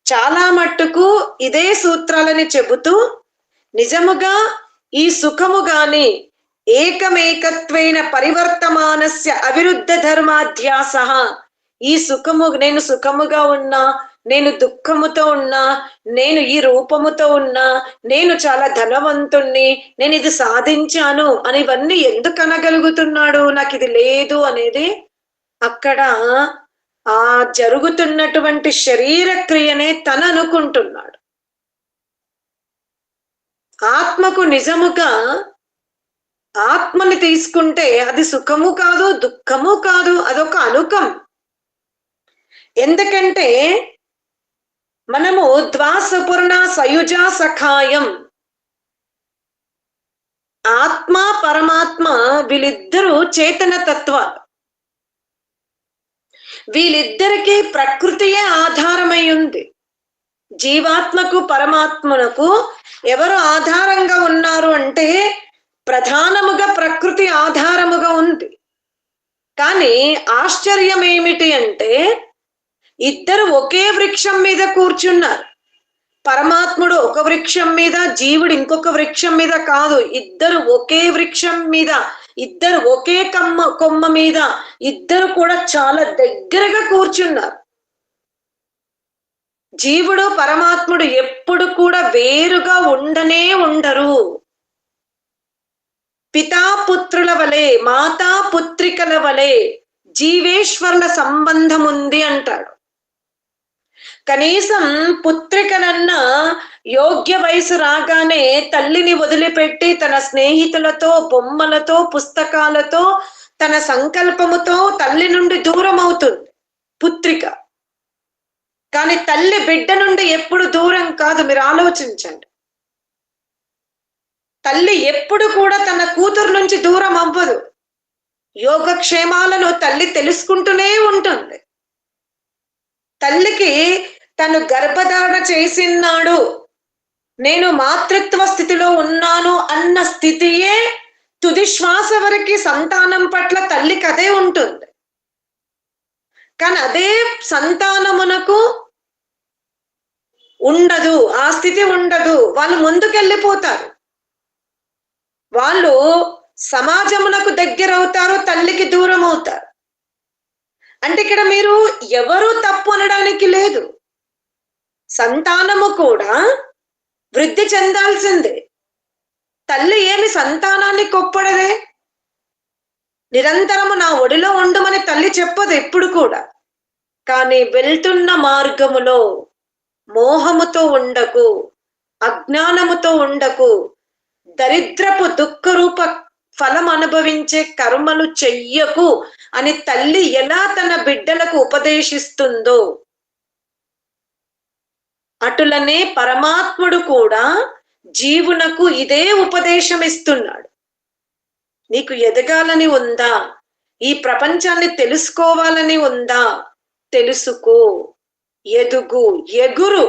చాలా మట్టుకు ఇదే సూత్రాలని చెబుతూ, నిజముగా ఈ సుఖము గాని ఏకమేకత్వేన పరివర్తమానస్య అవిరుద్ధ ధర్మాధ్యాస, ఈ సుఖము, నేను సుఖముగా ఉన్నా, నేను దుఃఖముతో ఉన్నా, నేను ఈ రూపముతో ఉన్నా, నేను చాలా ధనవంతుణ్ణి, నేను ఇది సాధించాను అని ఇవన్నీ ఎందుకు అనగలుగుతున్నాడు? నాకు ఇది లేదు అనేది అక్కడ ఆ జరుగుతున్నటువంటి శరీర క్రియనే తను అనుకుంటున్నాడు. ఆత్మకు నిజముగా ఆత్మని తీసుకుంటే అది సుఖము కాదు, దుఃఖము కాదు, అదొక అనుకం. ఎందుకంటే మనము ద్వాసపూర్ణ సయుజ సఖాయం, ఆత్మ పరమాత్మ వీళ్ళిద్దరూ చేతన తత్వాలు. వీళ్ళిద్దరికీ ప్రకృతియే ఆధారమై ఉంది. జీవాత్మకు పరమాత్మకు ఎవరు ఆధారంగా ఉన్నారు అంటే ప్రధానముగా ప్రకృతి ఆధారముగా ఉంది. కానీ ఆశ్చర్యం ఏమిటి అంటే ఇద్దరు ఒకే వృక్షం మీద కూర్చున్నారు. పరమాత్ముడు ఒక వృక్షం మీద, జీవుడు ఇంకొక వృక్షం మీద కాదు, ఇద్దరు ఒకే వృక్షం మీద, ఇద్దరు ఒకే కొమ్మ మీద, ఇద్దరు కూడా చాలా దగ్గరగా కూర్చున్నారు. జీవుడు పరమాత్ముడు ఎప్పుడు కూడా వేరుగా ఉండనే ఉండరు. పితాపుత్రుల వలె, మాతా పుత్రికల వలె జీవేశ్వరుల సంబంధం ఉంది అంటాడు. కనీసం పుత్రికనన్నా యోగ్య వయసు రాగానే తల్లిని వదిలిపెట్టి తన స్నేహితులతో, బొమ్మలతో, పుస్తకాలతో, తన సంకల్పముతో తల్లి నుండి దూరం అవుతుంది పుత్రిక. కానీ తల్లి బిడ్డ నుండి ఎప్పుడు దూరం కాదు. మీరు ఆలోచించండి, తల్లి ఎప్పుడు కూడా తన కూతురు నుంచి దూరం అవ్వదు. యోగక్షేమాలను తల్లి తెలుసుకుంటూనే ఉంటుంది. తల్లికి తను గర్భధారణ చేసినాడు, నేను మాతృత్వ స్థితిలో ఉన్నాను అన్న స్థితియే తుది శ్వాస వరకు సంతానం పట్ల తల్లికి అదే ఉంటుంది. కానీ అదే సంతానమునకు ఉండదు, ఆ స్థితి ఉండదు. వాళ్ళు ముందుకెళ్ళిపోతారు, వాళ్ళు సమాజమునకు దగ్గర అవుతారు, తల్లికి దూరం అవుతారు. అంటే ఇక్కడ మీరు ఎవరు తప్పు అనడానికి లేదు. సంతానము కూడా వృద్ధి చెందాల్సిందే. తల్లి ఏమి సంతానాన్ని కొప్పడదే. నిరంతరము నా ఒడిలో ఉండమని తల్లి చెప్పదు ఎప్పుడు కూడా. కానీ వెళ్తున్న మార్గములో మోహముతో ఉండకు, అజ్ఞానముతో ఉండకు, దరిద్రపు దుఃఖరూప ఫలం అనుభవించే కర్మలు చెయ్యకు అని తల్లి ఎలా తన బిడ్డలకు ఉపదేశిస్తుందో అటులనే పరమాత్ముడు కూడా జీవునకు ఇదే ఉపదేశం ఇస్తున్నాడు. నీకు ఎదగాలని ఉందా, ఈ ప్రపంచాన్ని తెలుసుకోవాలని ఉందా, తెలుసుకో, ఎదుగు, ఎగురు.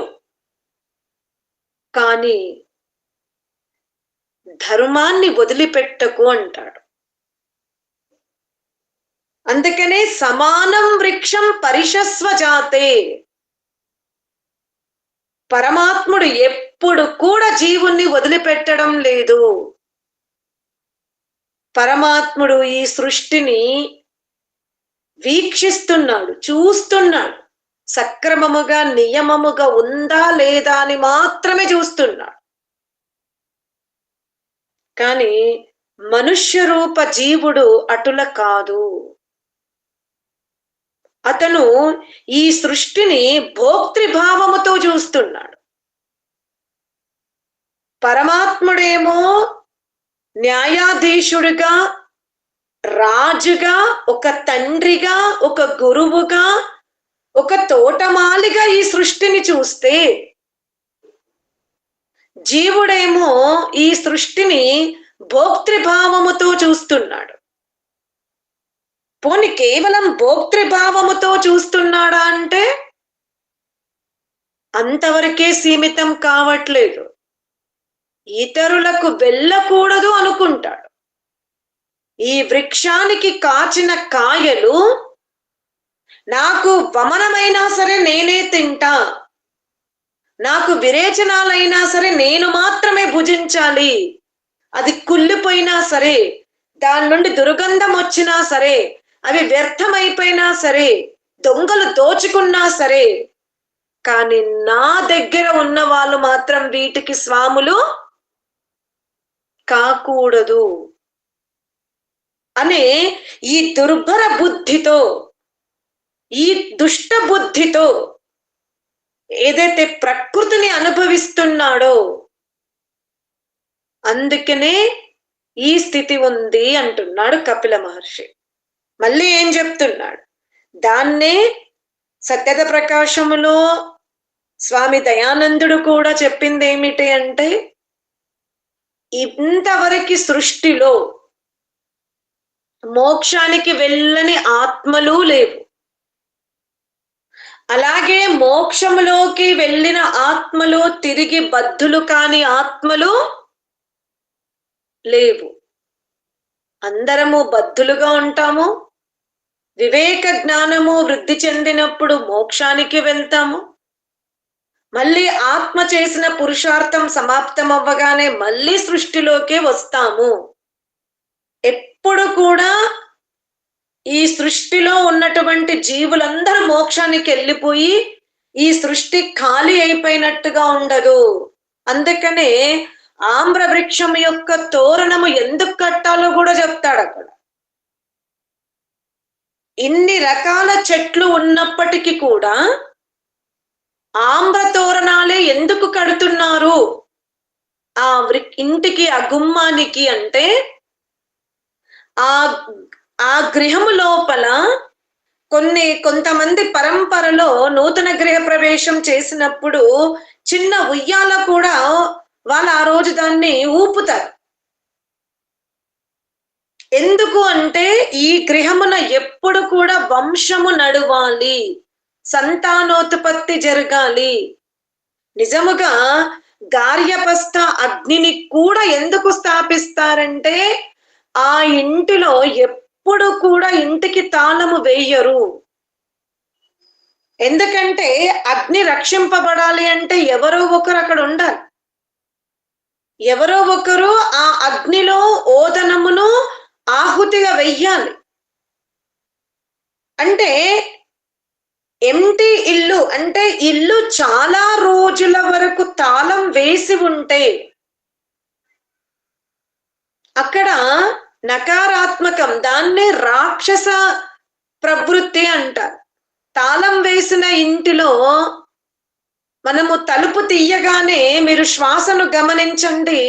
కానీ ధర్మాన్ని వదిలిపెట్టకు అంటాడు. అందుకనే సమానం వృక్షం పరిషస్వ జాతే. పరమాత్ముడు ఎప్పుడు కూడా జీవుణ్ణి వదిలిపెట్టడం లేదు. పరమాత్ముడు ఈ సృష్టిని వీక్షిస్తున్నాడు, చూస్తున్నాడు. సక్రమముగా నియమముగా ఉందా లేదా అని మాత్రమే చూస్తున్నాడు. కానీ మనుష్య రూప జీవుడు అటుల కాదు. అతను ఈ సృష్టిని భోక్తృభావముతో చూస్తున్నాడు. పరమాత్ముడేమో న్యాయాధీశుడిగా, రాజుగా, ఒక తండ్రిగా, ఒక గురువుగా, ఒక తోటమాలిగా ఈ సృష్టిని చూస్తే, జీవుడేమో ఈ సృష్టిని భోక్తృభావముతో చూస్తున్నాడు. పోని కేవలం భోక్తృభావముతో చూస్తున్నాడా అంటే అంతవరకే సీమితం కావట్లేదు. ఇతరులకు వెళ్ళకూడదు అనుకుంటాడు. ఈ వృక్షానికి కాచిన కాయలు నాకు వమనమైనా సరే నేనే తింటా, నాకు విరేచనాలైనా సరే నేను మాత్రమే భుజించాలి, అది కుళ్ళిపోయినా సరే, దాని నుండి దుర్గంధం వచ్చినా సరే, అవి వ్యర్థమైపోయినా సరే, దొంగలు దోచుకున్నా సరే, కానీ నా దగ్గర ఉన్న వాళ్ళు మాత్రం వీటికి స్వాములు కాకూడదు అనే ఈ దుర్భర బుద్ధితో, ఈ దుష్ట బుద్ధితో ఏదైతే ప్రకృతిని అనుభవిస్తున్నాడో అందుకనే ఈ స్థితి ఉంది అంటున్నాడు కపిల మహర్షి. మళ్ళీ ఏం చెప్తున్నాడు? దాన్నే సత్యద ప్రకాశములో స్వామి దయానందుడు కూడా చెప్పింది ఏమిటి అంటే, ఇంతవరకు సృష్టిలో మోక్షానికి వెళ్ళని ఆత్మలు లేవు, అలాగే మోక్షములోకి వెళ్ళిన ఆత్మలు తిరిగి బద్ధులు కాని ఆత్మలు లేవు. అందరము బద్ధులుగా ఉంటాము. వివేక జ్ఞానము వృద్ధి చెందినప్పుడు మోక్షానికి వెళ్తాము. మళ్ళీ ఆత్మ చేసిన పురుషార్థం సమాప్తం అవ్వగానే మళ్ళీ సృష్టిలోకి వస్తాము. ఎప్పుడు కూడా ఈ సృష్టిలో ఉన్నటువంటి జీవులందరూ మోక్షానికి వెళ్ళిపోయి ఈ సృష్టి ఖాళీ అయిపోయినట్టుగా ఉండదు. అందుకనే ఆమ్ర వృక్షం యొక్క తోరణము ఎందుకు కట్టాలో కూడా చెప్తాడు అక్కడ. ఇన్ని రకాల చెట్లు ఉన్నప్పటికీ కూడా ఆమ్ర తోరణాలే ఎందుకు కడుతున్నారు ఆ ఇంటికి, ఆ గుమ్మానికి అంటే, ఆ గృహము లోపల కొంతమంది పరంపరలో నూతన గృహ ప్రవేశం చేసినప్పుడు చిన్న ఉయ్యాల కూడా వాళ్ళు ఆ రోజు దాన్ని ఊపుతారు. ఎందుకు అంటే ఈ గృహమున ఎప్పుడు కూడా వంశము నడవాలి, సంతానోత్పత్తి జరగాలి. నిజముగా గార్యపస్థ అగ్నిని కూడా ఎందుకు స్థాపిస్తారంటే ఆ ఇంటిలో ఎప్పుడు కూడా ఇంటికి తాళము వేయరు. ఎందుకంటే అగ్ని రక్షింపబడాలి అంటే ఎవరో ఒకరు అక్కడ ఉండాలి. ఎవరో ఒకరు ఆ అగ్నిలో ఓదనమును ఆహుతిగా వెయ్యాలి. అంటే ఎంటీ ఇల్లు అంటే ఇల్లు చాలా రోజుల వరకు తాళం వేసి ఉంటే అక్కడ నకారాత్మకం, దాన్ని రాక్షస ప్రవృత్తి అంటారు. తాళం వేసిన ఇంటిలో మనము తలుపు తీయగానే మీరు శ్వాసను గమనించండి,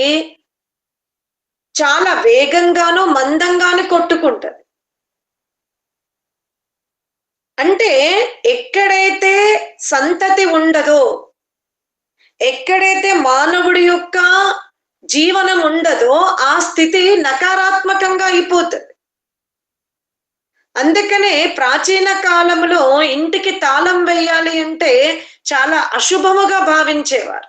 చాలా వేగంగానూ మందంగాను కొట్టుకుంటది. అంటే ఎక్కడైతే సంతతి ఉండదో, ఎక్కడైతే మానవుడి యొక్క జీవనం ఉండదో ఆ స్థితి నకారాత్మకంగా అయిపోతుంది. అందుకనే ప్రాచీన కాలంలో ఇంటికి తాళం వేయాలి అంటే చాలా అశుభముగా భావించేవారు.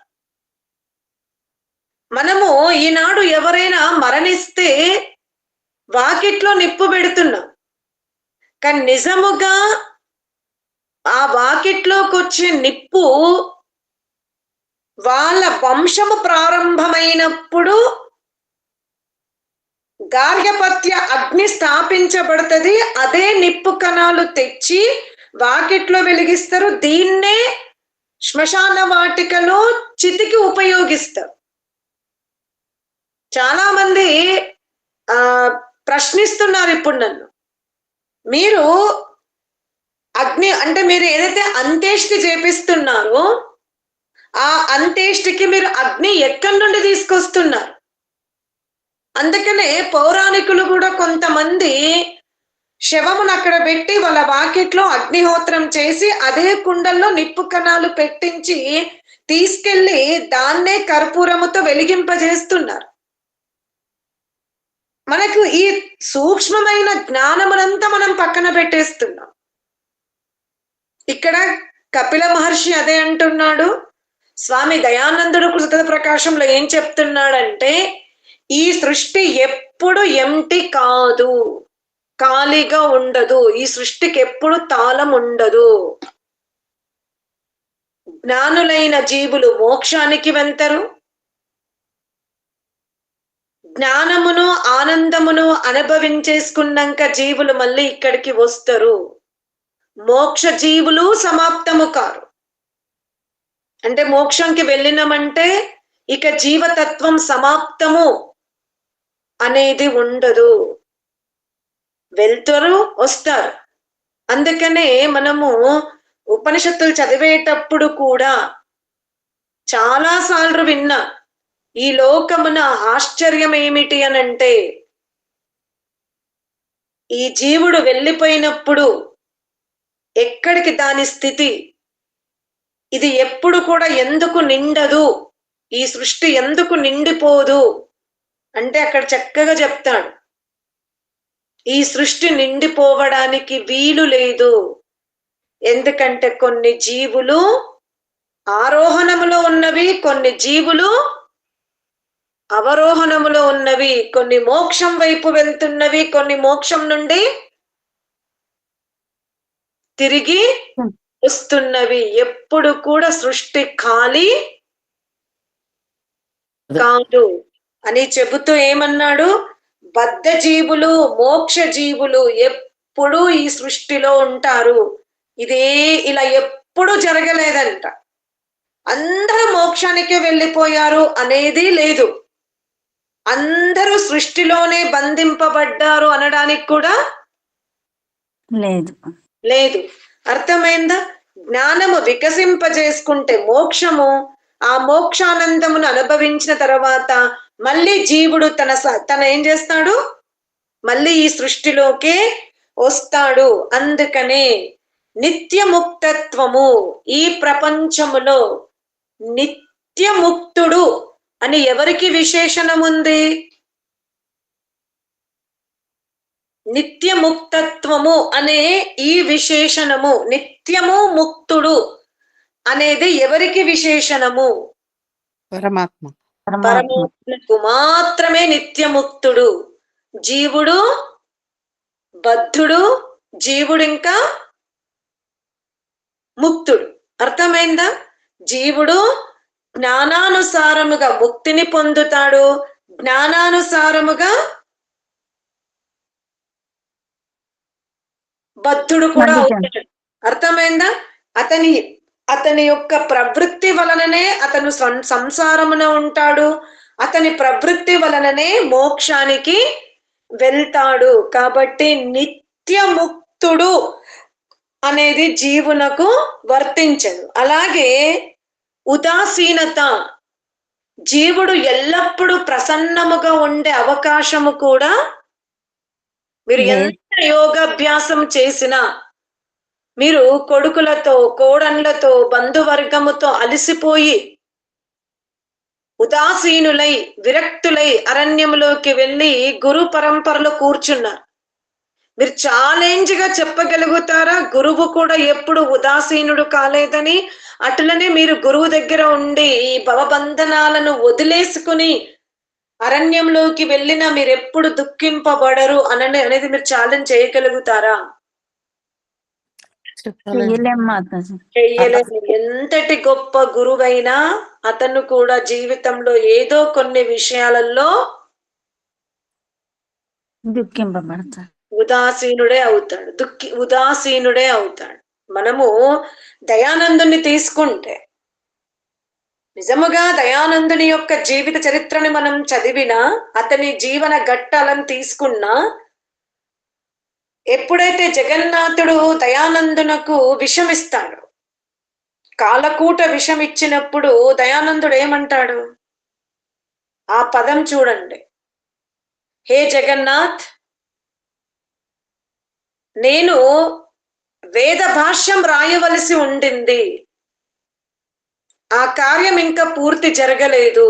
మనము ఈనాడు ఎవరైనా మరణిస్తే వాకిట్లో నిప్పు పెడుతున్నాం, కానీ నిజముగా ఆ వాకిట్లోకి వచ్చే నిప్పు వాళ్ళ వంశము ప్రారంభమైనప్పుడు గార్హపత్య అగ్ని స్థాపించబడుతుంది. అదే నిప్పు కణాలు తెచ్చి వాకిట్లో వెలిగిస్తారు. దీన్నే శ్మశాన వాటికలో చితికి ఉపయోగిస్తారు. చాలా మంది ప్రశ్నిస్తున్నారు ఇప్పుడు నన్ను, మీరు అగ్ని అంటే మీరు ఏదైతే అంత్యేష్టి చేపిస్తున్నారో ఆ అంత్యేష్టికి మీరు అగ్ని ఎక్కడి నుండి తీసుకొస్తున్నారు? అందుకనే పౌరాణికులు కూడా కొంతమంది శవమును అక్కడ పెట్టి వాళ్ళ వాకిట్లో అగ్నిహోత్రం చేసి అదే కుండల్లో నిప్పు కణాలు పెట్టించి తీసుకెళ్లి దాన్నే కర్పూరముతో వెలిగింపజేస్తున్నారు. మనకు ఈ సూక్ష్మమైన జ్ఞానమునంతా మనం పక్కన పెట్టేస్తున్నాం. ఇక్కడ కపిల మహర్షి అదే అంటున్నాడు. స్వామి దయానందుడు కృత ప్రకాశంలో ఏం చెప్తున్నాడంటే ఈ సృష్టి ఎప్పుడు ఎంటి కాదు, ఖాళీగా ఉండదు. ఈ సృష్టికి ఎప్పుడు తాళం ఉండదు. జ్ఞానులైన జీవులు మోక్షానికి వెళ్తారు. జ్ఞానమును ఆనందమును అనుభవించేసుకున్నాక జీవులు మళ్ళీ ఇక్కడికి వస్తారు. మోక్ష జీవులు సమాప్తము కారు. అంటే మోక్షంకి వెళ్ళినామంటే ఇక జీవతత్వం సమాప్తము అనేది ఉండదు. వెళ్తారు, వస్తారు. అందుకనే మనము ఉపనిషత్తులు చదివేటప్పుడు కూడా చాలా సార్లు విన్నా, ఈ లోకమున ఆశ్చర్యం ఏమిటి అనంటే ఈ జీవుడు వెళ్ళిపోయినప్పుడు ఎక్కడికి దాని స్థితి, ఇది ఎప్పుడు కూడా ఎందుకు నిండదు, ఈ సృష్టి ఎందుకు నిండిపోదు అంటే అక్కడ చక్కగా చెప్తాడు, ఈ సృష్టి నిండిపోవడానికి వీలు లేదు. ఎందుకంటే కొన్ని జీవులు ఆరోహణములో ఉన్నవి, కొన్ని జీవులు అవరోహణములో ఉన్నవి, కొన్ని మోక్షం వైపు వెళ్తున్నవి, కొన్ని మోక్షం నుండి తిరిగి వస్తున్నవి. ఎప్పుడు కూడా సృష్టి ఖాళీ కాదు అని చెబుతూ ఏమన్నాడు, బద్ధ జీవులు మోక్ష జీవులు ఎప్పుడు ఈ సృష్టిలో ఉంటారు. ఇదే ఇలా ఎప్పుడు జరగలేదంట. అందరూ మోక్షానికి వెళ్ళిపోయారు అనేది లేదు. అందరూ సృష్టిలోనే బంధింపబడ్డారు అనడానికి కూడా లేదు. అర్థమైందా? జ్ఞానము వికసింపజేసుకుంటే మోక్షము, ఆ మోక్షానందమును అనుభవించిన తర్వాత మళ్ళీ జీవుడు తన ఏం చేస్తాడు, మళ్ళీ ఈ సృష్టిలోకే వస్తాడు. అందుకనే నిత్యముక్తత్వము, ఈ ప్రపంచములో నిత్యముక్తుడు అని ఎవరికి విశేషణం ఉంది? నిత్యముక్తత్వము అనే ఈ విశేషణము, నిత్యము ముక్తుడు అనేది ఎవరికి విశేషణము? పరమాత్మ. పరమాత్మకు మాత్రమే నిత్యముక్తుడు. జీవుడు బద్ధుడు, జీవుడు ఇంకా ముక్తుడు. అర్థమైందా? జీవుడు జ్ఞానానుసారముగా ముక్తిని పొందుతాడు, జ్ఞానానుసారముగా బద్ధుడు కూడా అవుతాడు. అర్థమైందా? అతని యొక్క ప్రవృత్తి వలననే అతను సంసారమున ఉంటాడు, అతని ప్రవృత్తి వలననే మోక్షానికి వెళ్తాడు. కాబట్టి నిత్యముక్తుడు అనేది జీవునకు వర్తించదు. అలాగే ఉదాసీనత, జీవుడు ఎల్లప్పుడూ ప్రసన్నముగా ఉండే అవకాశము కూడా, మీరు ఎంత యోగాభ్యాసం చేసినా, మీరు కొడుకులతో, కోడన్లతో, బంధువర్గముతో అలసిపోయి ఉదాసీనులై, విరక్తులై అరణ్యములోకి వెళ్ళి గురు పరంపరలో కూర్చున్నారు. మీరు ఛాలెంజ్ గా చెప్పగలుగుతారా గురువు కూడా ఎప్పుడు ఉదాసీనుడు కాలేదని? అట్లనే మీరు గురువు దగ్గర ఉండి ఈ భవబంధనాలను వదిలేసుకుని అరణ్యంలోకి వెళ్ళినా మీరు ఎప్పుడు దుఃఖింపబడరు అనేది మీరు ఛాలెంజ్ చేయగలుగుతారా? చెయ్యలేము. ఎంతటి గొప్ప గురువైనా అతను కూడా జీవితంలో ఏదో కొన్ని విషయాలలో దుఃఖింపబడతాడు, ఉదాసీనుడే అవుతాడు, ఉదాసీనుడే అవుతాడు. మనము దయానందుని తీసుకుంటే, నిజముగా దయానందుని యొక్క జీవిత చరిత్రని మనం చదివినా, అతని జీవన ఘట్టాలను తీసుకున్నా, ఎప్పుడైతే జగన్నాథుడు దయానందునకు విషం ఇస్తాడు, కాలకూట విషం ఇచ్చినప్పుడు దయానందుడు ఏమంటాడు? ఆ పదం చూడండి. హే జగన్నాథ్, నేను వేద భాష్యం రాయవలసి ఉండింది, ఆ కార్యం ఇంకా పూర్తి జరగలేదు,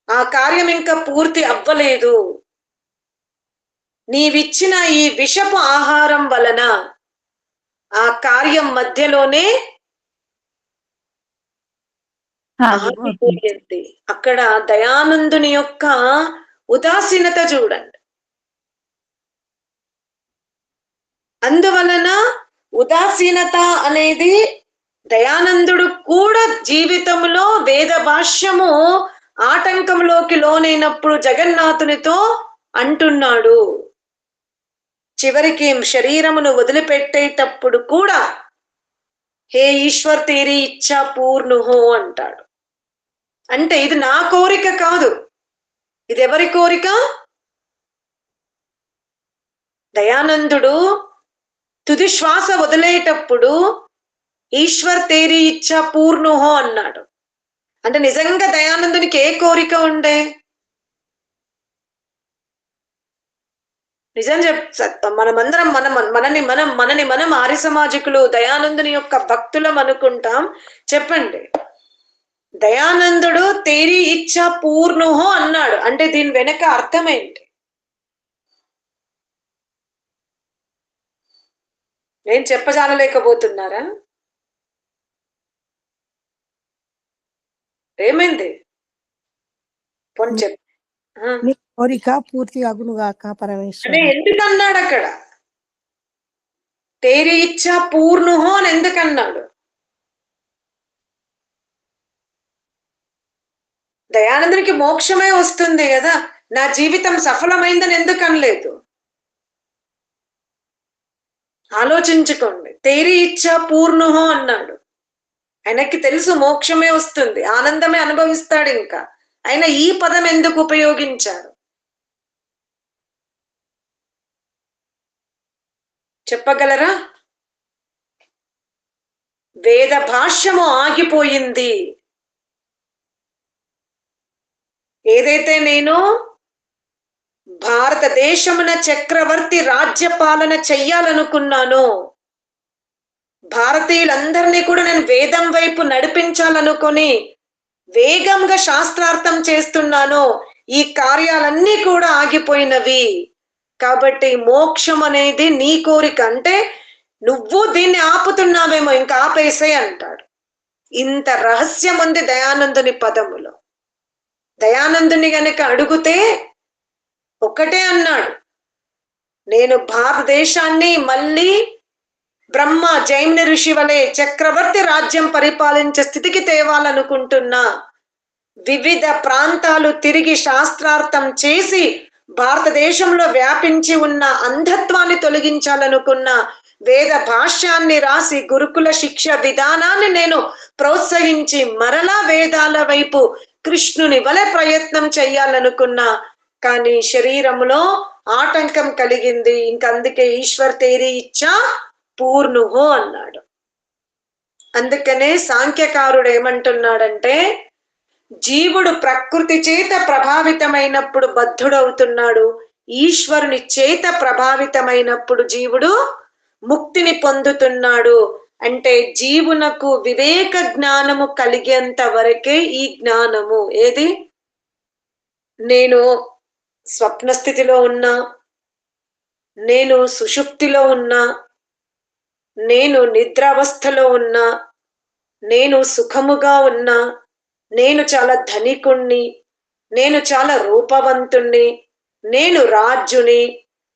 ఆ కార్యం ఇంకా పూర్తి అవ్వలేదు. నీవిచ్చిన ఈ విషపు ఆహారం వలన ఆ కార్యం మధ్యలోనే ఆగిపోయింది. అక్కడ దయానందుని యొక్క ఉదాసీనత చూడండి. అందువలన ఉదాసీనత అనేది దయానందుడు కూడా జీవితంలో వేద భాష్యము ఆటంకంలోకి లోనైనప్పుడు జగన్నాథునితో అంటున్నాడు. చివరికి శరీరమును వదిలిపెట్టేటప్పుడు కూడా హే ఈశ్వర్ తేరీ ఇచ్చా పూర్ణు హో అంటాడు. అంటే ఇది నా కోరిక కాదు, ఇది ఎవరి కోరిక? దయానందుడు తుది శ్వాస వదిలేటప్పుడు ఈశ్వర్ తేరీ ఇచ్చా పూర్ణు హో అన్నాడు. అంటే నిజంగా దయానందునికి ఏ కోరిక ఉండే? నిజం మనమందరం మనని మనం ఆర్య సమాజికులు, దయానందుని యొక్క భక్తులం అనుకుంటాం. చెప్పండి, దయానందుడు తేరీ ఇచ్చా పూర్ణుహో అన్నాడు అంటే దీని వెనక అర్థం ఏంటి? నేను చెప్పజాలలేకపోతున్నారా? ఏమైంది? చెప్ప కోరిక పూర్తి అగునుగాక పరమేశ్వర ఎందుకు అన్నాడు అక్కడ? తేరీ ఇచ్చా పూర్ణుహో అని ఎందుకన్నాడు? దయానందునికి మోక్షమే వస్తుంది కదా, నా జీవితం సఫలమైందని ఎందుకు అనలేదు? ఆలోచించుకోండి. తేరీ ఇచ్చా పూర్ణుహో అన్నాడు. ఆయనకి తెలుసు మోక్షమే వస్తుంది, ఆనందమే అనుభవిస్తాడు. ఇంకా ఆయన ఈ పదం ఎందుకు ఉపయోగించారు చెప్పగలరా? వేద భాష్యము ఆగిపోయింది. ఏదైతే నేను భారతదేశమున చక్రవర్తి రాజ్యపాలన చెయ్యాలనుకున్నానో, భారతీయులందరినీ కూడా నేను వేదం వైపు నడిపించాలనుకొని వేగంగా శాస్త్రార్థం చేస్తున్నాను, ఈ కార్యాలన్నీ కూడా ఆగిపోయినవి. కాబట్టి మోక్షం అనేది నీ కోరిక. అంటే నువ్వు దీన్ని ఆపుతున్నావేమో, ఇంకా ఆపేసే అంటాడు. ఇంత రహస్యం ఉంది దయానందుని పదములో. దయానందుని గనక అడిగితే ఒకటే అన్నాడు, నేను భారతదేశాన్ని మళ్ళీ బ్రహ్మ జైమిని ఋషి వలె చక్రవర్తి రాజ్యం పరిపాలించే స్థితికి తేవాలనుకుంటున్నా. వివిధ ప్రాంతాలు తిరిగి శాస్త్రార్థం చేసి భారతదేశంలో వ్యాపించి ఉన్న అంధత్వాన్ని తొలగించాలనుకున్న, వేద భాష్యాన్ని రాసి గురుకుల శిక్ష విధానాన్ని నేను ప్రోత్సహించి మరలా వేదాల వైపు కృష్ణుని వలె ప్రయత్నం చెయ్యాలనుకున్నా. కానీ శరీరంలో ఆటంకం కలిగింది. ఇంకందుకే ఈశ్వర్ తేరీ ఇచ్చా పూర్ణుహో అన్నాడు. అందుకనే సాంఖ్యకారుడు ఏమంటున్నాడంటే, జీవుడు ప్రకృతి చేత ప్రభావితమైనప్పుడు బద్ధుడవుతున్నాడు, ఈశ్వరుని చేత ప్రభావితమైనప్పుడు జీవుడు ముక్తిని పొందుతున్నాడు. అంటే జీవునకు వివేక జ్ఞానము కలిగేంత వరకే ఈ జ్ఞానము. ఏది? నేను స్వప్న స్థితిలో ఉన్నా, నేను సుషుప్తిలో ఉన్నా, నేను నిద్రావస్థలో ఉన్నా, నేను సుఖముగా ఉన్నా, నేను చాలా ధనికుణ్ణి, నేను చాలా రూపవంతుణ్ణి, నేను రాజుని,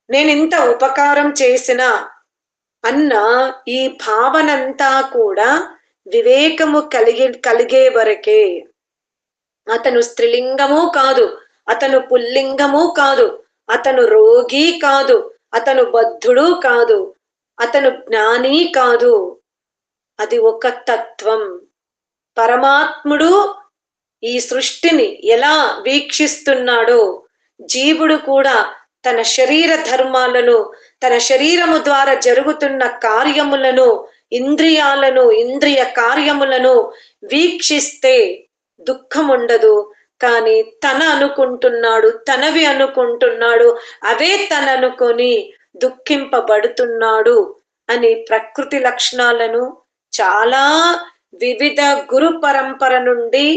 నేను ఇంత ఉపకారం చేసిన అన్న ఈ భావనంతా కూడా వివేకము కలిగే వరకే. అతను స్త్రీలింగము కాదు, అతను పుల్లింగము కాదు, అతను రోగి కాదు, అతను బద్ధుడు కాదు, అతను జ్ఞాని కాదు. అది ఒక తత్వం. పరమాత్ముడు ఈ సృష్టిని ఎలా వీక్షిస్తున్నాడో జీవుడు కూడా తన శరీర ధర్మాలను, తన శరీరము ద్వారా జరుగుతున్న కార్యములను, ఇంద్రియాలను, ఇంద్రియ కార్యములను వీక్షిస్తే దుఃఖం ఉండదు. కానీ తన అనుకుంటున్నాడు, తనవి అనుకుంటున్నాడు, అవే తననుకొని దుఃఖింపబడుతున్నాడు అని ప్రకృతి లక్షణాలను చాలా వివిధ గురు పరంపర నుండి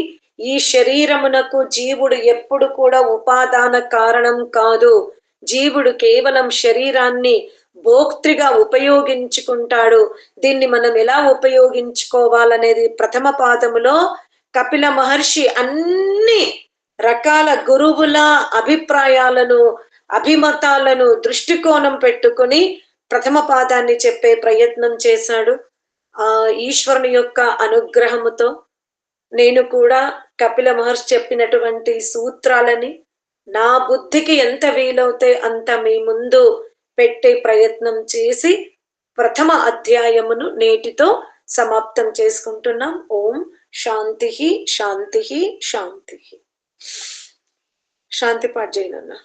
ఈ శరీరమునకు జీవుడు ఎప్పుడు కూడా ఉపాదాన కారణం కాదు. జీవుడు కేవలం శరీరాన్ని భోక్తృగా ఉపయోగించుకుంటాడు. దీన్ని మనం ఎలా ఉపయోగించుకోవాలనేది ప్రథమ పాదములో కపిల మహర్షి అన్ని రకాల గురువుల అభిప్రాయాలను, అభిమతాలను దృష్టికోణం పెట్టుకుని ప్రథమ పాదాన్ని చెప్పే ప్రయత్నం చేశాడు. ఆ ఈశ్వరుని యొక్క అనుగ్రహముతో నేను కూడా కపిల మహర్షి చెప్పినటువంటి సూత్రాలని నా బుద్ధికి ఎంత వీలవుతే అంత మీ ముందు పెట్టే ప్రయత్నం చేసి ప్రథమ అధ్యాయమును నేటితో సమాప్తం చేసుకుంటున్నాం. ఓం శాంతి శాంతి శాంతి. శాంతి పాఠ చేయనన్నా.